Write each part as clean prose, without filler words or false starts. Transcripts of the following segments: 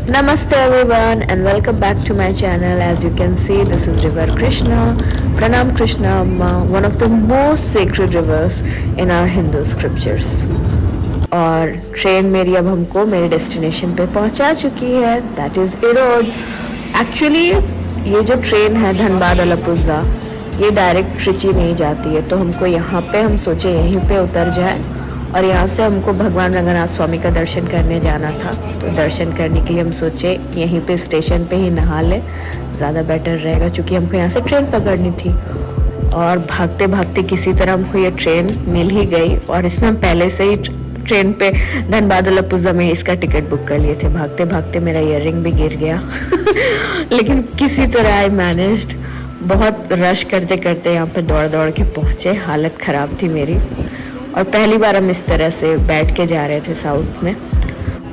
Namaste everyone and welcome back to my channel. As you can see, this is River Krishna, Pranam Krishna Amma, one of the most sacred rivers in our Hindu scriptures. और train मेरी अब हमको मेरे destination पे पहुंचा चुकी है, that is Erode. Actually ये जो ट्रेन है धनबाद अलपुजा, ये डायरेक्ट ट्रिची नहीं जाती है, तो हमको यहाँ पे हम सोचे यहीं पे उतर जाए और यहाँ से हमको भगवान रंगनाथ स्वामी का दर्शन करने जाना था. तो दर्शन करने के लिए हम सोचे यहीं पे स्टेशन पे ही नहा लें, ज़्यादा बेटर रहेगा, क्योंकि हमको यहाँ से ट्रेन पकड़नी थी. और भागते भागते किसी तरह हमको ये ट्रेन मिल ही गई और इसमें हम पहले से ही ट्रेन पे धनबाद अलपुजा में इसका टिकट बुक कर लिए थे. भागते भागते मेरा ईयररिंग भी गिर गया लेकिन किसी तरह आई मैनेज्ड. बहुत रश करते करते यहाँ पे दौड़ दौड़ के पहुँचे, हालत ख़राब थी मेरी. और पहली बार हम इस तरह से बैठ के जा रहे थे साउथ में,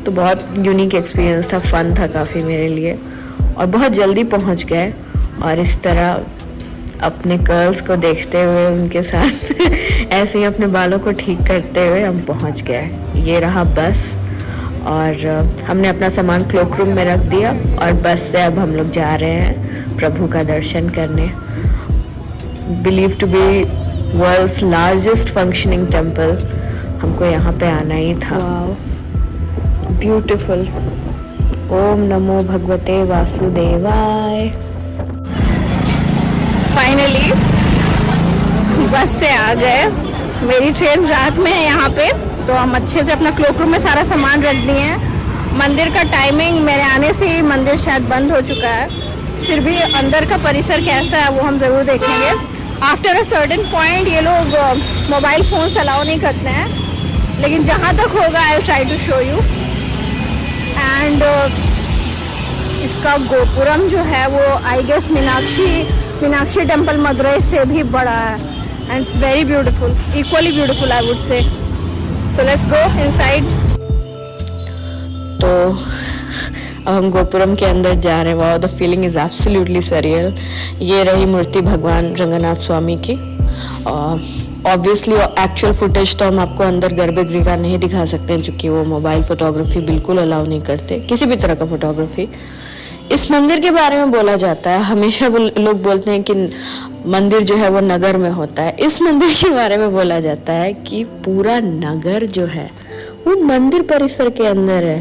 तो बहुत यूनिक एक्सपीरियंस था, फ़न था काफ़ी मेरे लिए. और बहुत जल्दी पहुँच गए और इस तरह अपने कर्ल्स को देखते हुए उनके साथ ऐसे ही अपने बालों को ठीक करते हुए हम पहुंच गए. ये रहा बस और हमने अपना सामान क्लोक रूम में रख दिया और बस से अब हम लोग जा रहे हैं प्रभु का दर्शन करने. Believe to be world's largest functioning temple. हमको यहाँ पे आना ही था. ब्यूटीफुल. ओम नमो भगवते वासुदेवाय. फाइनली बस से आ गए. मेरी ट्रेन रात में है यहाँ पे, तो हम अच्छे से अपना क्लोक रूम में सारा सामान रख दिए हैं. मंदिर का टाइमिंग मेरे आने से ही मंदिर शायद बंद हो चुका है, फिर भी अंदर का परिसर कैसा है वो हम ज़रूर देखेंगे. आफ्टर अ सर्टेन पॉइंट ये लोग मोबाइल फ़ोन्स अलाउ नहीं करते हैं, लेकिन जहाँ तक होगा I try to show you. And इसका गोपुरम जो है वो I guess Meenakshi temple Madurai से भी बड़ा है. And it's very beautiful, equally beautiful I would say. So let's go inside. तो अब हम गोपुरम के अंदर जा रहे हैं. Wow, the feeling is absolutely surreal. ये रही मूर्ति भगवान रंगनाथ स्वामी की. ऑब्वियसली एक्चुअल फुटेज तो हम आपको अंदर गर्भगृह का नहीं दिखा सकते हैं, क्योंकि वो मोबाइल फोटोग्राफी बिल्कुल अलाउ नहीं करते, किसी भी तरह का फोटोग्राफी. इस मंदिर के बारे में बोला जाता है, हमेशा लोग बोलते हैं कि मंदिर जो है वो नगर में होता है. इस मंदिर के बारे में बोला जाता है कि पूरा नगर जो है वो मंदिर परिसर के अंदर है.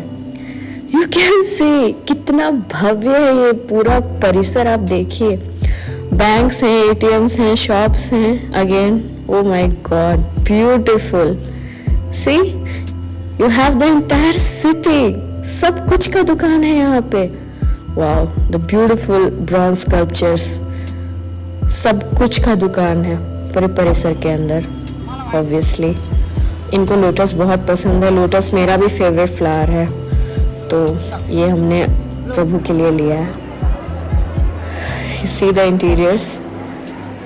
यू कैन सी कितना भव्य है ये पूरा परिसर. आप देखिए, बैंक्स हैं, एटीएम्स हैं, शॉप्स हैं. Again oh my god, beautiful. See, you have the entire city. सब कुछ का दुकान है यहाँ पे. Wow, the beautiful bronze sculptures. सब कुछ का दुकान है पूरे परिसर के अंदर. ऑब्वियसली इनको लोटस बहुत पसंद है. लोटस मेरा भी फेवरेट फ्लावर है, तो ये हमने प्रभु के लिए लिया है. See the interiors,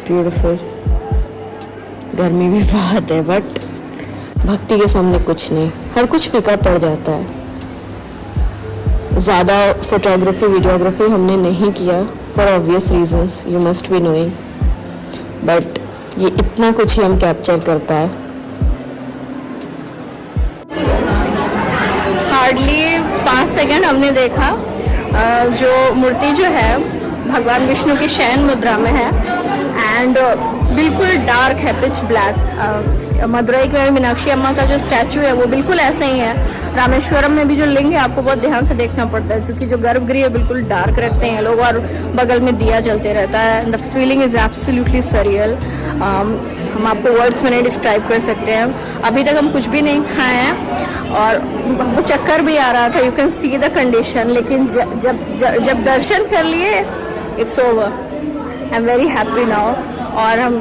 beautiful. गर्मी भी बहुत है, बट भक्ति के सामने कुछ नहीं, हर कुछ फीका पड़ जाता है. ज़्यादा फोटोग्राफी वीडियोग्राफी हमने नहीं किया for obvious reasons, you must be knowing, but ये इतना कुछ ही हम कैप्चर कर पाए. हार्डली 5 सेकंड हमने देखा. जो मूर्ति जो है भगवान विष्णु की शयन मुद्रा में है एंड बिल्कुल डार्क है, पिच ब्लैक. मदुरई में मीनाक्षी अम्मा का जो स्टैचू है वो बिल्कुल ऐसे ही है. रामेश्वरम में भी जो लिंग है आपको बहुत ध्यान से देखना पड़ता है, क्योंकि जो गर्भगृह बिल्कुल डार्क रखते हैं लोग और बगल में दिया जलते रहता है. The feeling is absolutely surreal. हम आपको वर्ड्स में नहीं डिस्क्राइब कर सकते हैं. अभी तक हम कुछ भी नहीं खाए हैं और वो चक्कर भी आ रहा था. You can see the condition. लेकिन जब दर्शन कर लिए, it's over. I am very happy now. और हम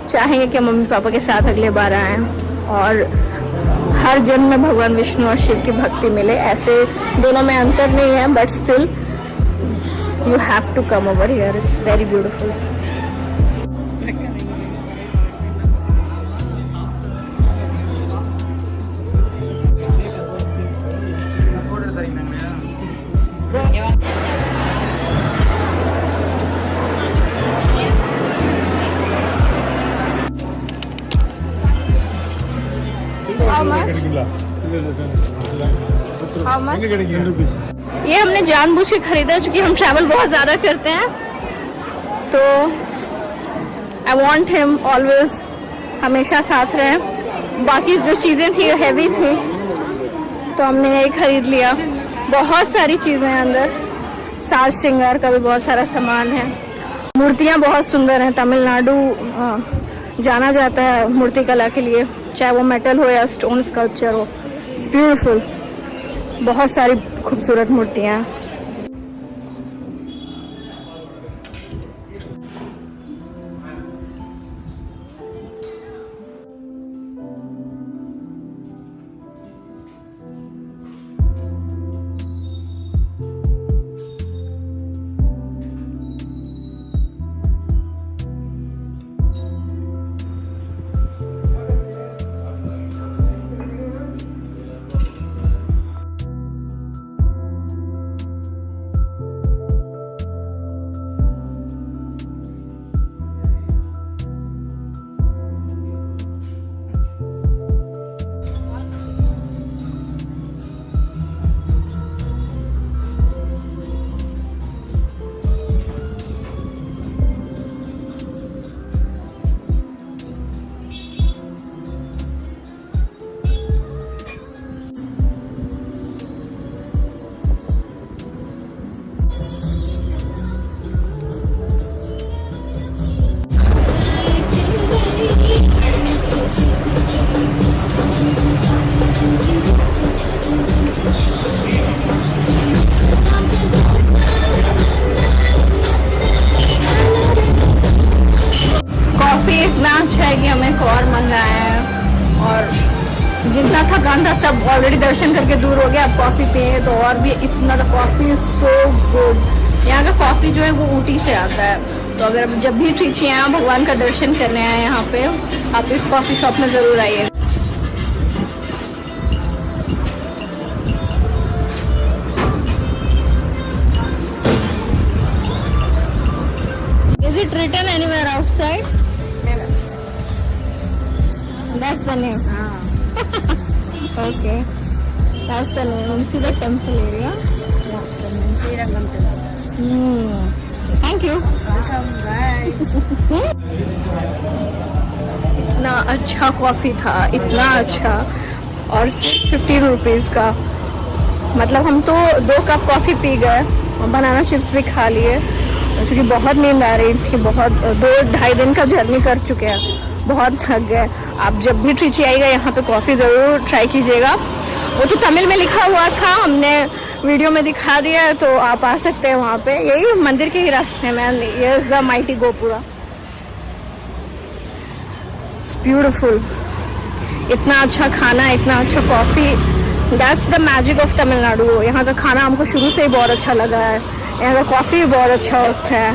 चाहेंगे कि मम्मी पापा के साथ अगले बार आएँ और हर जन्म में भगवान विष्णु और शिव की भक्ति मिले. ऐसे दोनों में अंतर नहीं है, but still you have to come over here. It's very beautiful. How much? How much? 10 rupees. ये हमने जानबूझ के खरीदा क्योंकि हम ट्रैवल बहुत ज़्यादा करते हैं, तो आई वॉन्ट हिम ऑलवेज हमेशा साथ रहे। बाकी जो चीज़ें थी हैवी थी तो हमने यही खरीद लिया। बहुत सारी चीज़ें हैं अंदर, साज श्रृंगार का भी बहुत सारा सामान है। मूर्तियाँ बहुत सुंदर हैं। तमिलनाडु जाना जाता है मूर्ति कला के लिए, चाहे वो मेटल हो या स्टोन स्कल्पचर हो। इट्स ब्यूटीफुल, बहुत सारी खूबसूरत मूर्तियाँ हैं। कि हमें और मन रहा है, और जितना थकान था सब ऑलरेडी दर्शन करके दूर हो गया। अब कॉफ़ी पिए तो और भी इतना, द कॉफ़ी सो गुड। यहाँ का कॉफ़ी जो है वो ऊटी से आता है, तो अगर जब भी ट्रिची आए भगवान का दर्शन करने आए यहाँ पे, आप इस कॉफ़ी शॉप में ज़रूर आइए। Is it written anywhere outside? That's the name. Okay. That's the name. See the temple area? Thank you. Welcome. Bye. इतना अच्छा कॉफ़ी था, इतना अच्छा, और 50 रुपीज़ का। मतलब हम तो 2 कप कॉफ़ी पी गए और बनाना चिप्स भी खा लिए, क्योंकि बहुत नींद आ रही थी। बहुत 2-2.5 दिन का जर्नी कर चुके हैं, बहुत थक गए। आप जब भी ट्रिची आइएगा यहाँ पे कॉफ़ी ज़रूर ट्राई कीजिएगा। वो तो तमिल में लिखा हुआ था, हमने वीडियो में दिखा दिया है, तो आप आ सकते हैं वहाँ पे। यही मंदिर के ही रास्ते में, ये is the mighty gopura. It's beautiful. इतना अच्छा खाना, इतना अच्छा coffee, that's the magic of Tamil Nadu. यहाँ का खाना हमको शुरू से ही बहुत अच्छा लगा है, यहाँ का कॉफ़ी भी बहुत अच्छा होता है।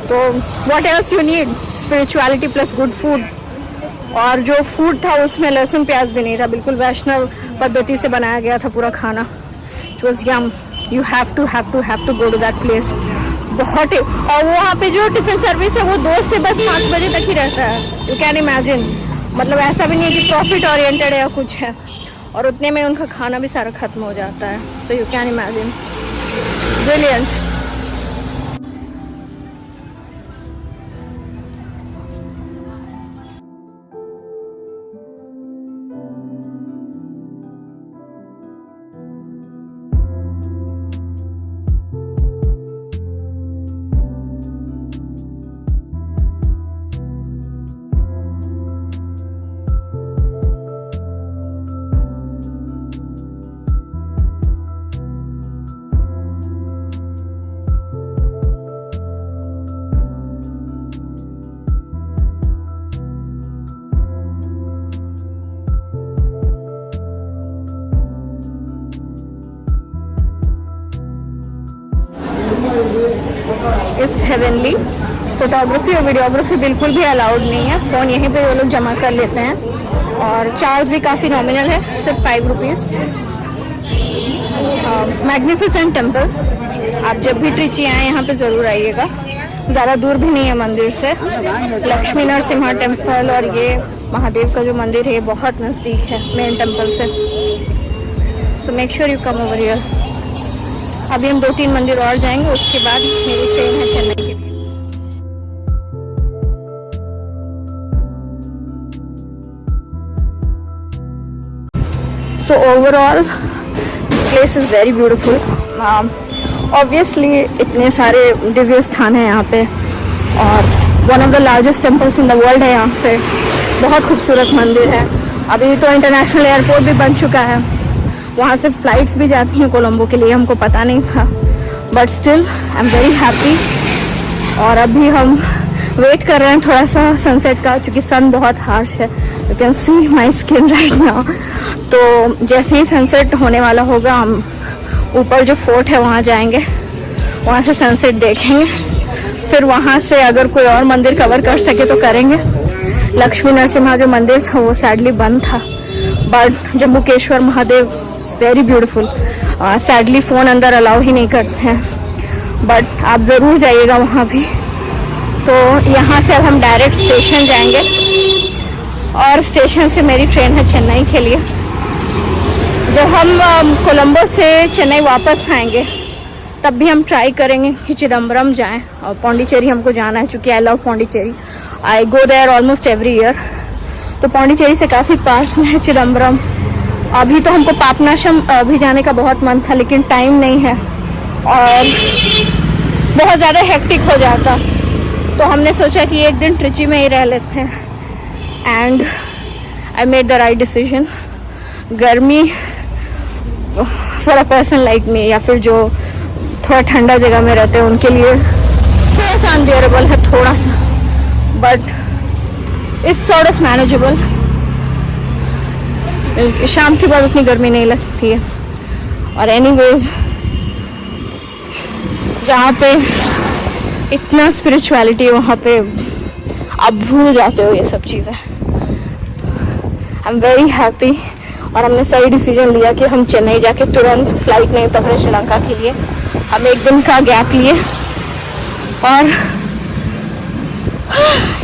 तो what else you need? Spirituality plus good food. और जो फूड था उसमें लहसुन प्याज भी नहीं था, बिल्कुल वैष्णव पद्धति से बनाया गया था पूरा खाना। It was yum. You have to go to that place. बहुत ही, और वहाँ पे जो टिफिन सर्विस है वो 2 से बस 5 बजे तक ही रहता है। यू कैन इमेजिन, मतलब ऐसा भी नहीं है कि प्रॉफिट ओरिएंटेड है या कुछ है, और उतने में उनका खाना भी सारा खत्म हो जाता है। So you can imagine, brilliant. It's heavenly. Photography और वीडियोग्राफी बिल्कुल भी अलाउड नहीं है, फ़ोन यहीं पे वो लोग जमा कर लेते हैं, और चार्ज भी काफ़ी नॉमिनल है, सिर्फ 5 रुपीज़। मैग्निफिसेंट टेम्पल, आप जब भी ट्रिची आए यहाँ पे ज़रूर आइएगा। ज़्यादा दूर भी नहीं है मंदिर से। लक्ष्मी नरसिम्हा टेम्पल और ये महादेव का जो मंदिर है बहुत नज़दीक है मेन टेम्पल से। So make sure you come over here. अभी हम 2-3 मंदिर और जाएंगे, उसके बाद मेरी ट्रेन है चेन्नई के लिए। So overall, this place is very beautiful. Obviously, इतने सारे दिव्य स्थान हैं यहाँ पे और one of the largest temples in the world है यहाँ पे। बहुत खूबसूरत मंदिर है। अभी तो इंटरनेशनल एयरपोर्ट भी बन चुका है, वहाँ से फ्लाइट्स भी जाती हैं कोलंबो के लिए, हमको पता नहीं था, but still I am very happy. और अभी हम वेट कर रहे हैं थोड़ा सा सनसेट का, क्योंकि सन बहुत हार्श है। You can see my skin right now. तो जैसे ही सनसेट होने वाला होगा, हम ऊपर जो फोर्ट है वहाँ जाएंगे, वहाँ से सनसेट देखेंगे। फिर वहाँ से अगर कोई और मंदिर कवर कर सके तो करेंगे। लक्ष्मी नरसिम्हा जो मंदिर था वो सैडली बंद था, but Jambukeshwar Mahadev very beautiful. Sadly phone अंदर अलाउ ही नहीं करते हैं, बट आप ज़रूर जाइएगा वहाँ भी। तो यहाँ से अब हम डायरेक्ट स्टेशन जाएंगे और स्टेशन से मेरी ट्रेन है चेन्नई के लिए। जब हम कोलंबो से चेन्नई वापस आएंगे तब भी हम ट्राई करेंगे कि चिदम्बरम जाएं, और पौंडीचेरी हमको जाना है, चूँकि I love Pondicherry. I go there almost every year. तो पौंडीचेरी से काफ़ी पास में है चिदम्बरम। अभी तो हमको पापनाशम भी जाने का बहुत मन था, लेकिन टाइम नहीं है और बहुत ज़्यादा हेक्टिक हो जाता, तो हमने सोचा कि एक दिन ट्रिची में ही रह लेते हैं। And I made the right decision. गर्मी for a person like me, या फिर जो थोड़ा ठंडा जगह में रहते हैं, उनके लिए थोड़ा सा अनबियरेबल है, थोड़ा सा, but it's sort of manageable. शाम के बाद उतनी गर्मी नहीं लगती है। और एनीवेज, जहाँ पे इतना स्पिरिचुअलिटी है वहाँ पे आप भूल जाते हो ये सब चीज़ें। आई एम वेरी हैप्पी। और हमने सही डिसीजन लिया कि हम चेन्नई जाके तुरंत फ्लाइट नहीं पकड़े श्रीलंका के लिए। हम एक दिन का गैप लिए, और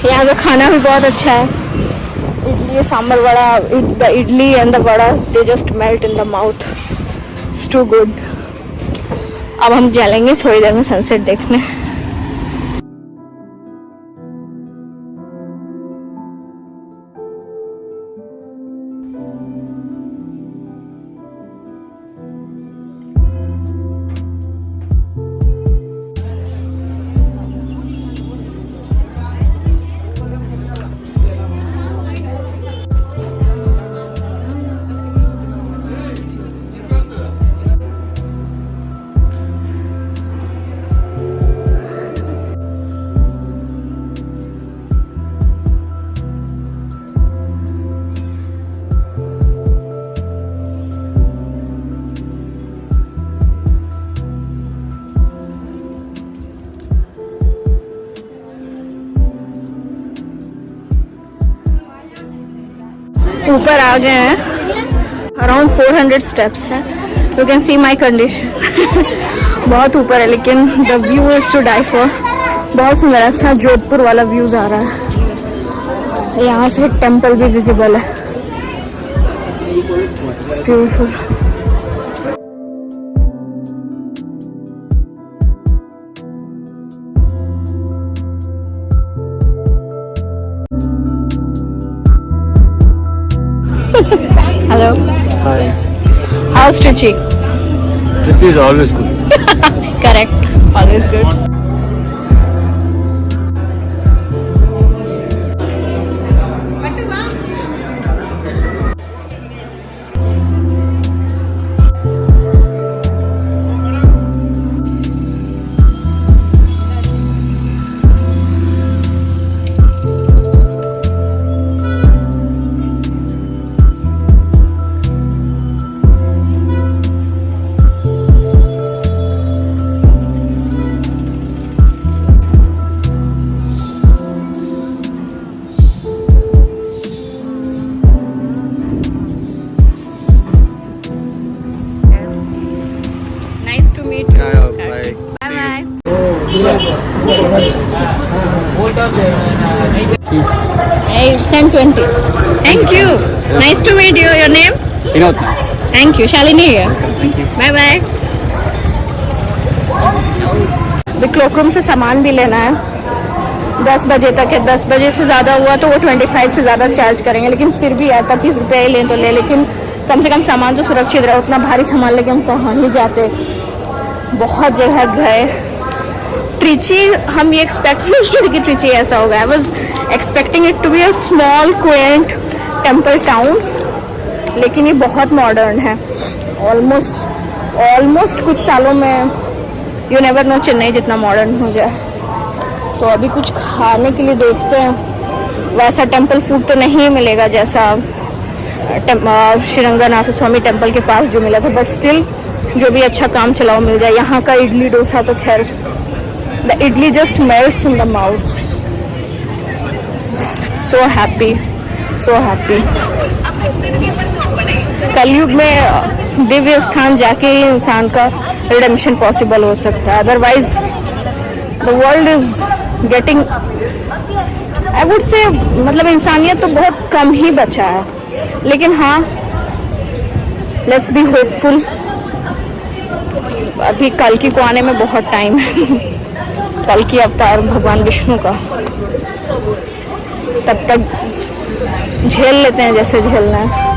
यहाँ का खाना भी बहुत अच्छा है। Idli, sambar vada, the idli and the vada, they just melt in the mouth. It's too good. अब हम चलेंगे थोड़ी देर में सनसेट देखने। ऊपर आ गए हैं, अराउंड 400 स्टेप्स हैं। You can see my condition. बहुत ऊपर है, लेकिन the view is to die for. बहुत सुंदर ऐसा जोधपुर वाला व्यूज आ रहा है। यहाँ से टेम्पल भी विजिबल है। It's beautiful. Hello. Hi. How's Trichy? Trichy is always good. Correct. Always good. I sent 20. Thank you. Nice to meet you. Your name? Vinod. Thank you. Shalini here. Thank you. Bye bye. अभी cloakroom से सामान भी लेना है, 10 बजे तक है। 10 बजे से ज़्यादा हुआ तो वो 25 से ज़्यादा चार्ज करेंगे, लेकिन फिर भी यार 25 रुपये ही लें तो ले, लेकिन कम से कम सामान तो सुरक्षित रहे। उतना भारी सामान लेके हम कहाँ ही जाते। बहुत जगह गए। ट्रिची हम ये एक्सपेक्ट नहीं किए कि ट्रिची ऐसा होगा। I was expecting it to be a small quaint temple town, लेकिन ये बहुत मॉडर्न है। ऑलमोस्ट कुछ सालों में यू नेवर नो चेन्नई जितना मॉडर्न हो जाए। तो अभी कुछ खाने के लिए देखते हैं। वैसा टेम्पल फूड तो नहीं मिलेगा जैसा श्रीरंगनाथ स्वामी टेम्पल के पास जो मिला था, बट स्टिल जो भी अच्छा काम चलाओ मिल जाए। यहाँ का इडली डोसा तो खैर, the idli just melts in the mouth. So happy, so happy. कलयुग में दिव्य स्थान जाके ही इंसान का रिडेम्पशन पॉसिबल हो सकता है, otherwise the world is getting, I would से, मतलब इंसानियत तो बहुत कम ही बचा है। लेकिन हाँ, लेट्स बी होपफुल। अभी कल्कि को आने में बहुत टाइम है। कल्कि अवतार भगवान विष्णु का, तब तक झेल लेते हैं जैसे झेलना है।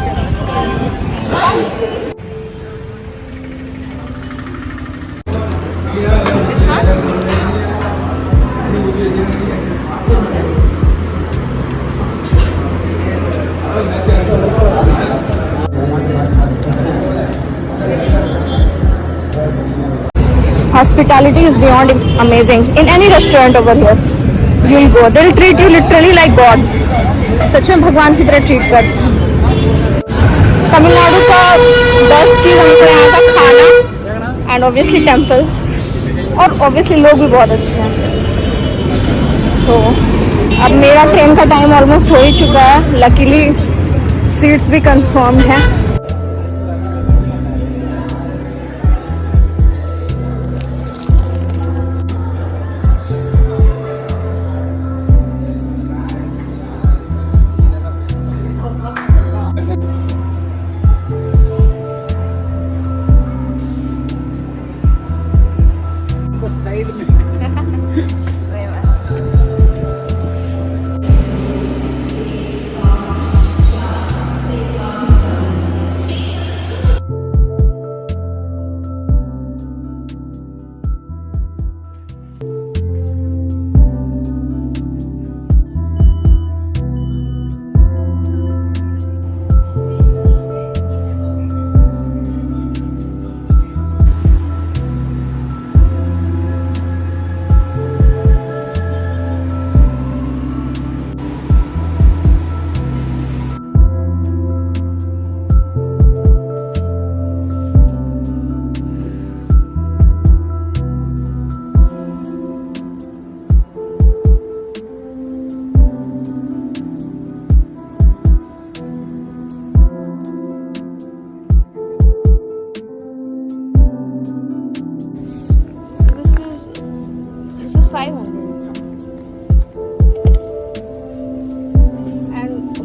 Hospitality is beyond amazing. In any restaurant over here, you'll go. They'll treat you literally like God. सच में भगवान की तरह ट्रीट कर। तमिलनाडु का बेस्ट चीज़ हमको यहाँ का खाना एंड ऑब्वियसली टेम्पल, और ऑब्वियसली लोग भी बहुत अच्छे हैं। सो अब मेरा ट्रेन का टाइम ऑलमोस्ट हो ही चुका है। लकीली सीट्स भी कंफर्म्ड हैं।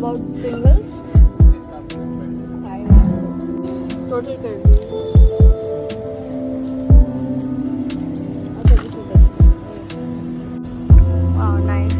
About singles, 500 total कर दिए। अच्छा this is best. Wow, nice.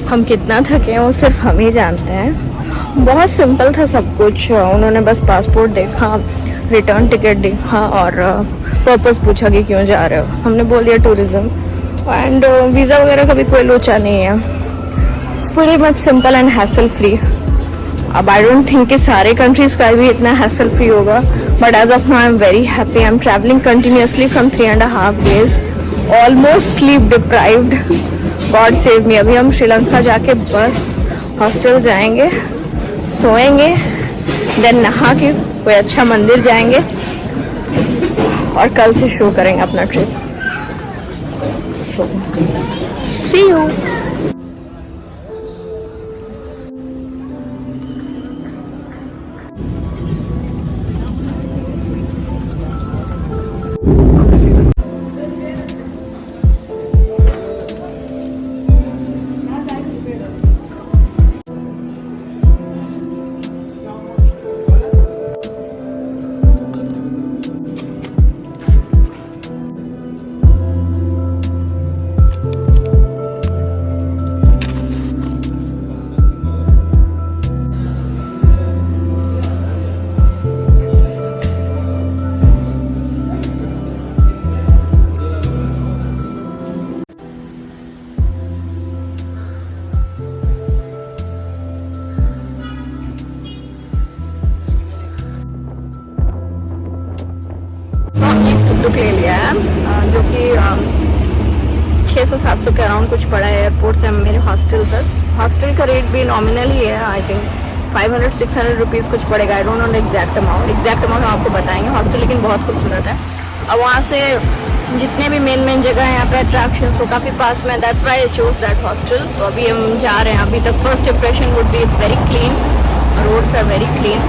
हम कितना थके हैं वो सिर्फ हम ही जानते हैं। बहुत सिंपल था सब कुछ। उन्होंने बस पासपोर्ट देखा, रिटर्न टिकट देखा और पर्पस पूछा कि क्यों जा रहे हो। हमने बोल दिया टूरिज्म, एंड वीज़ा वगैरह का भी कोई लोचा नहीं है। It's pretty much simple and hassle free. अब आई डोंट थिंक कि सारे कंट्रीज का भी इतना हैसल फ्री होगा, but as of now I am very happy. I am travelling continuously from 3.5 days, almost sleep deprived. God save me. अभी हम श्रीलंका जाके बस हॉस्टल जाएंगे, सोएंगे, देन नहा के कोई अच्छा मंदिर जाएंगे और कल से शुरू करेंगे अपना ट्रिप। C you. टुक ले लिया है जो कि 600-700 के अराउंड कुछ पड़ा है एयरपोर्ट से मेरे हॉस्टल तक। हॉस्टल का रेट भी नॉमिनल ही है, आई थिंक 500-600 रुपीज़ कुछ पड़ेगा। I don't know the exact amount हम आपको बताएंगे। हॉस्टल लेकिन बहुत खूबसूरत है और वहाँ से जितने भी मेन जगह हैं यहाँ पे अट्रैक्शंस वो काफ़ी पास में, that's why I chose that hostel. तो अभी हम जा रहे हैं। अभी तक first impression would be it's very clean, roads are very clean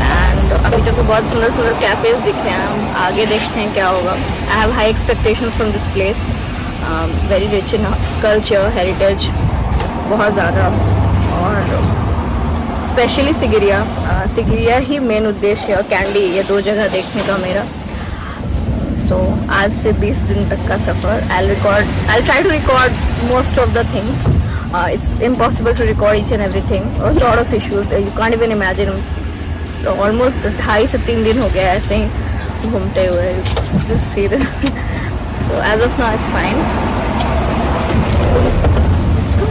and अभी तक तो बहुत सुंदर कैफेज दिखे हैं। हम आगे देखते हैं क्या होगा। I have high expectations from this place, very rich in culture heritage बहुत ज़्यादा, और स्पेशली सिगिरिया ही मेन उद्देश्य है और कैंडी, ये 2 जगह देखने का मेरा। सो आज से 20 दिन तक का सफ़र। I'll try to record most of the things. It's impossible to record each and everything. A lot of issues. You can't even imagine. So almost 2.5 से 3 दिन हो गया ऐसे ही घूमते हुए। Just see this. So as of now it's fine. Let's go.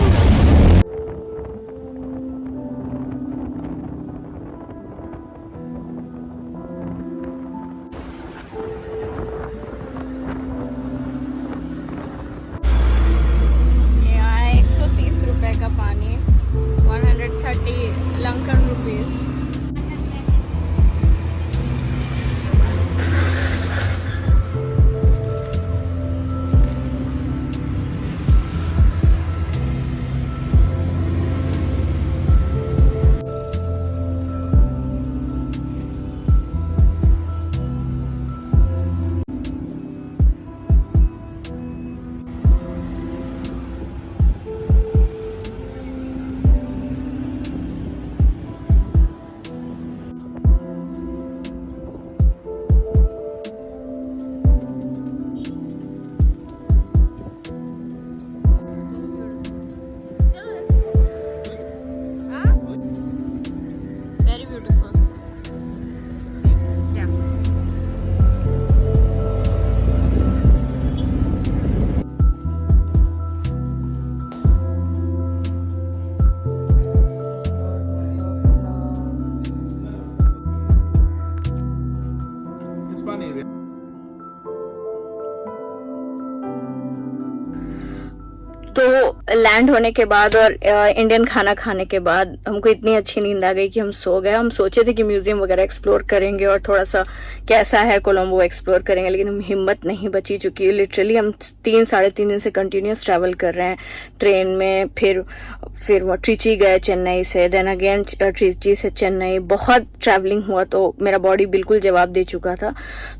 ये आया 130 रुपए का पानी, 130 लंकन रुपीज। तो लैंड होने के बाद और इंडियन खाना खाने के बाद हमको इतनी अच्छी नींद आ गई कि हम सो गए। हम सोचे थे कि म्यूजियम वगैरह एक्सप्लोर करेंगे और थोड़ा सा कैसा है कोलंबो एक्सप्लोर करेंगे, लेकिन हम हिम्मत नहीं बची, चूंकि लिटरली हम 3-3.5 दिन से कंटिन्यूस ट्रैवल कर रहे हैं ट्रेन में। फिर वो ट्रिची गए चेन्नई से, देन अगेन ट्रिची से चेन्नई। बहुत ट्रैवलिंग हुआ तो मेरा बॉडी बिल्कुल जवाब दे चुका था।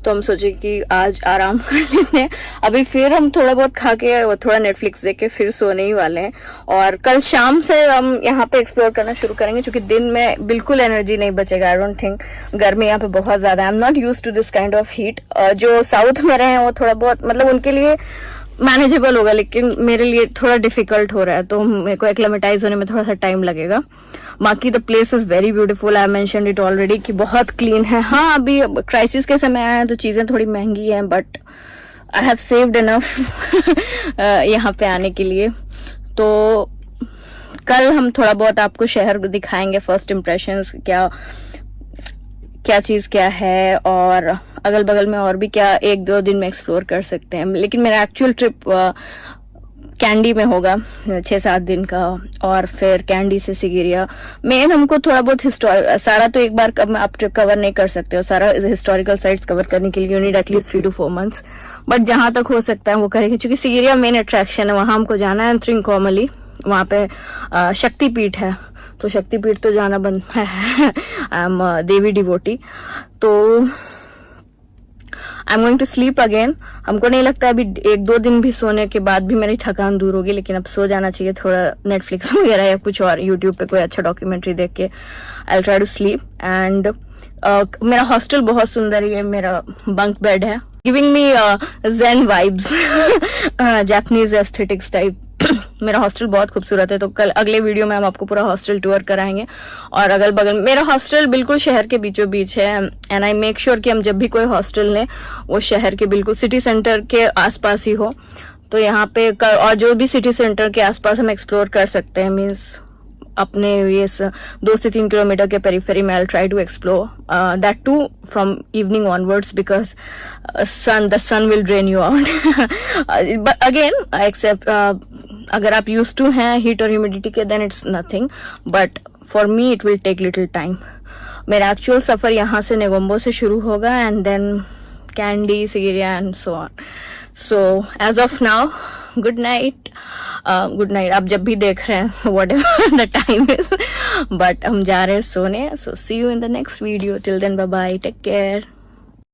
तो हम सोचे कि आज आराम कर लेते हैं। अभी फिर हम थोड़ा बहुत खा के थोड़ा नेटफ्लिक्स देख के फिर सोने ही वाले हैं और कल शाम से हम यहाँ पे एक्सप्लोर करना शुरू करेंगे, क्योंकि दिन में बिल्कुल एनर्जी नहीं बचेगा। आई डोंट थिंक, गर्मी यहाँ पे बहुत ज्यादा है। I am not used to this kind of heat. जो साउथ में रहे हैं वो थोड़ा बहुत मतलब उनके लिए मैनेजेबल होगा, लेकिन मेरे लिए थोड़ा डिफिकल्ट हो रहा है, तो मेरे को एक्लेमेटाइज होने में थोड़ा सा टाइम लगेगा। बाकी the place is very beautiful, I mentioned it already कि बहुत क्लीन है। हाँ, अभी क्राइसिस के समय आए हैं तो चीजें थोड़ी महंगी हैं, but I have saved enough यहाँ पे आने के लिए। तो कल हम थोड़ा बहुत आपको शहर दिखाएंगे, फर्स्ट इम्प्रेशंस क्या चीज क्या है, और अगल बगल में और भी क्या 1-2 दिन में एक्सप्लोर कर सकते हैं। लेकिन मेरा एक्चुअल ट्रिप कैंडी में होगा 6-7 दिन का, और फिर कैंडी से सिगिरिया। मेन हमको थोड़ा बहुत सारा तो एक बार आप ट्रिप कवर नहीं कर सकते हो, सारा हिस्टोरिकल साइट्स कवर करने के लिए you need at least 3 to 4 months, but जहां तक हो सकता है वो करेंगे, क्योंकि सिगिरिया मेन अट्रैक्शन है, वहां हमको जाना है। त्रिंकोमली वहां पे शक्तिपीठ है, तो शक्तिपीठ तो जाना बनता है। आई एम देवी डिवोटी, तो I am going to sleep again. हमको नहीं लगता अभी 1-2 दिन भी सोने के बाद भी मेरी थकान दूर होगी, लेकिन अब सो जाना चाहिए थोड़ा, नेटफ्लिक्स वगैरह या कुछ और यूट्यूब पे कोई अच्छा डॉक्यूमेंट्री देख के I will try to sleep. And मेरा हॉस्टल बहुत सुंदर है, ये मेरा बंक बेड है, giving me zen vibes, Japanese aesthetics type. मेरा हॉस्टल बहुत खूबसूरत है, तो कल अगले वीडियो में हम आपको पूरा हॉस्टल टूर कराएंगे। और अगल बगल मेरा हॉस्टल बिल्कुल शहर के बीचों बीच है, एंड आई मेक श्योर कि हम जब भी कोई हॉस्टल लें वो शहर के बिल्कुल सिटी सेंटर के आसपास ही हो। तो यहाँ पे और जो भी सिटी सेंटर के आसपास हम एक्सप्लोर कर सकते हैं, मीन्स अपने ये 2 से 3 किलोमीटर के पेरीफेरी में I try to explore that too from evening onwards, because the sun will drain you out. But again except अगर आप यूज टू हैं हीट और ह्यूमिडिटी के, then it's nothing, but for me it will take little time. मेरा actual सफर यहाँ से नेगोम्बो से शुरू होगा, and then Kandy, Sigiriya and so on. So as of now good night. Good night आप जब भी देख रहे हैं, whatever the time is, but हम जा रहे हैं सोने। So see you in the next video, till then bye bye, take care.